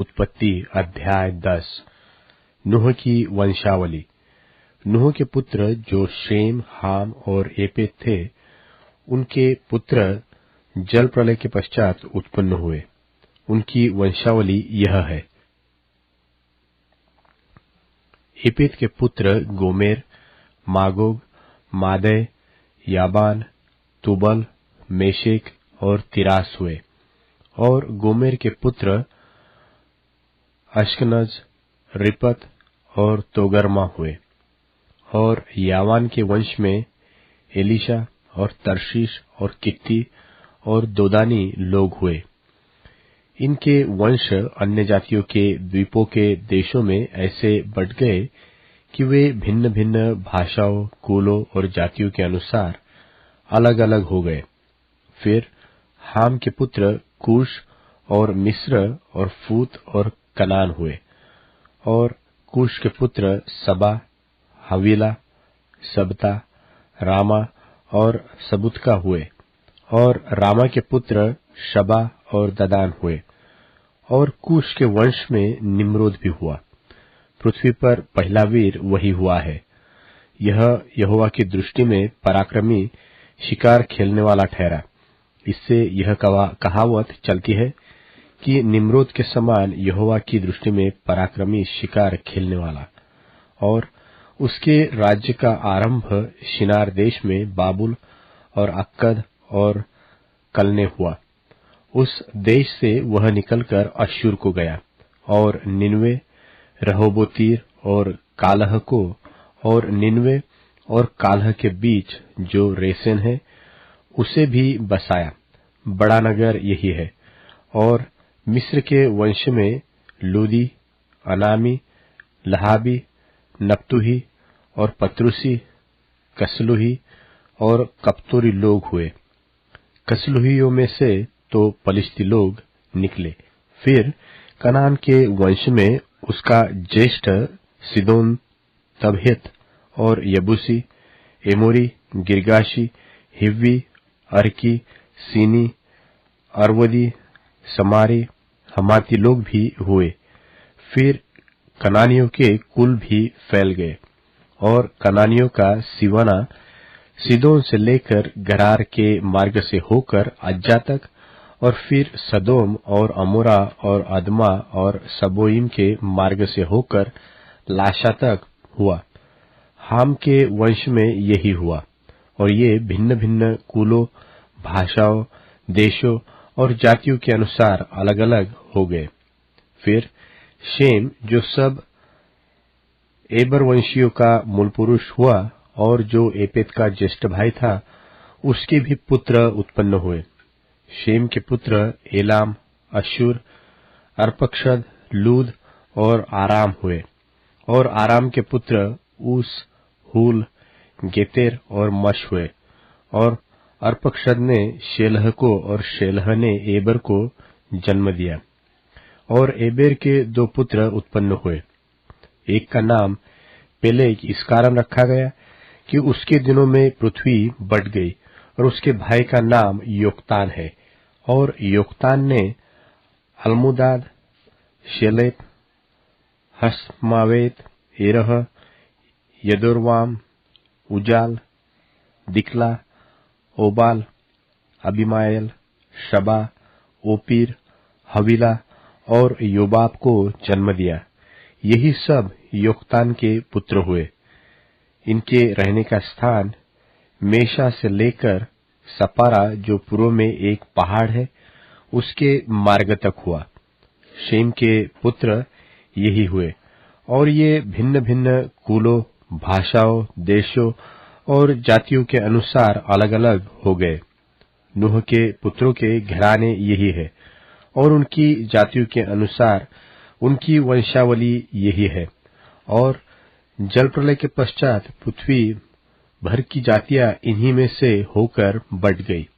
उत्पत्ति अध्याय 10। नूह की वंशावली। नूह के पुत्र जो शेम, हाम और एपेत थे, उनके पुत्र जल प्रलय के पश्चात उत्पन्न हुए। उनकी वंशावली यह है। एपेत के पुत्र गोमेर, मागोग, मादै, याबान, तुबल, मेशेक और तिरास हुए। और गोमेर के पुत्र अश्कनज, रिपत और तोगरमा हुए। और यावान के वंश में एलीशा और तरशीश और कित्ती और दोदानी लोग हुए। इनके वंश अन्य जातियों के द्वीपों के देशों में ऐसे बट गए कि वे भिन्न भिन्न भाषाओं, कुलों और जातियों के अनुसार अलग अलग हो गए। फिर हाम के पुत्र कूश और मिस्र और फूत और कनान हुए। और कूश के पुत्र सबा, हवीला, सबता, रामा और सबुतका हुए। और रामा के पुत्र शबा और ददान हुए। और कूश के वंश में निम्रोद भी हुआ। पृथ्वी पर पहला वीर वही हुआ है। यह यहोवा की दृष्टि में पराक्रमी शिकार खेलने वाला ठहरा। इससे यह कहावत चलती है कि निम्रोद के समान यहोवा की दृष्टि में पराक्रमी शिकार खेलने वाला। और उसके राज्य का आरंभ शिनार देश में बाबुल और अक्कद और कलने हुआ। उस देश से वह निकलकर अश्शूर को गया और निनवे, रहोबोतीर और कालह को, और निनवे और कालह के बीच जो रेसेन है उसे भी बसाया। बड़ा नगर यही है। और मिस्र के वंश में लूदी, अनामी, लहाबी, नप्तुही और पत्रुसी, कसलुही और कप्तोरी लोग हुए। कसलुहियों में से तो पलिश्ती लोग निकले। फिर कनान के वंश में उसका ज्येष्ठ सिदोन, तबहित और यबूसी, एमोरी, गिर्गाशी, हिव्वी, अर्की, सीनी, अरवदी, समारी, हमाती लोग भी हुए। फिर कनानियों के कुल भी फैल गए। और कनानियों का सिवना सिदोन से लेकर गरार के मार्ग से होकर अज्जा तक, और फिर सदोम और अमोरा और अदमा और सबोइम के मार्ग से होकर लाशा तक हुआ। हाम के वंश में यही हुआ। और ये भिन्न भिन्न कुलों, भाषाओं, देशों और जातियों के अनुसार अलग अलग हो गए। फिर शेम, जो सब एबर वंशियों का मूल पुरुष हुआ और जो एपेत का ज्येष्ठ भाई था, उसके भी पुत्र उत्पन्न हुए। शेम के पुत्र एलाम, अश्शूर, अर्पक्षद, लूद और आराम हुए। और आराम के पुत्र ऊस, हूल, गेतेर और मश हुए। और अर्पक्षद ने शेलह को, और शेलह ने एबर को जन्म दिया। और एबेर के दो पुत्र उत्पन्न हुए। एक का नाम पेलेग इस कारण रखा गया कि उसके दिनों में पृथ्वी बट गई। और उसके भाई का नाम योक्तान है। और योक्तान ने अलमुदाद, शेलेप, हसमावेत, एरह, यदोरवाम, उजाल, दिकला, ओबाल, अबिमायल, शबा, ओपीर, हवीला और योबाब को जन्म दिया। यही सब योक्तान के पुत्र हुए। इनके रहने का स्थान मेशा से लेकर सपारा, जो पूर्व में एक पहाड़ है, उसके मार्ग तक हुआ। शेम के पुत्र यही हुए। और ये भिन्न भिन्न कुलों, भाषाओं, देशों और जातियों के अनुसार अलग अलग हो गए। नूह के पुत्रों के घराने यही है। और उनकी जातियों के अनुसार उनकी वंशावली यही है। और जल प्रलय के पश्चात पृथ्वी भर की जातियां इन्हीं में से होकर बट गई।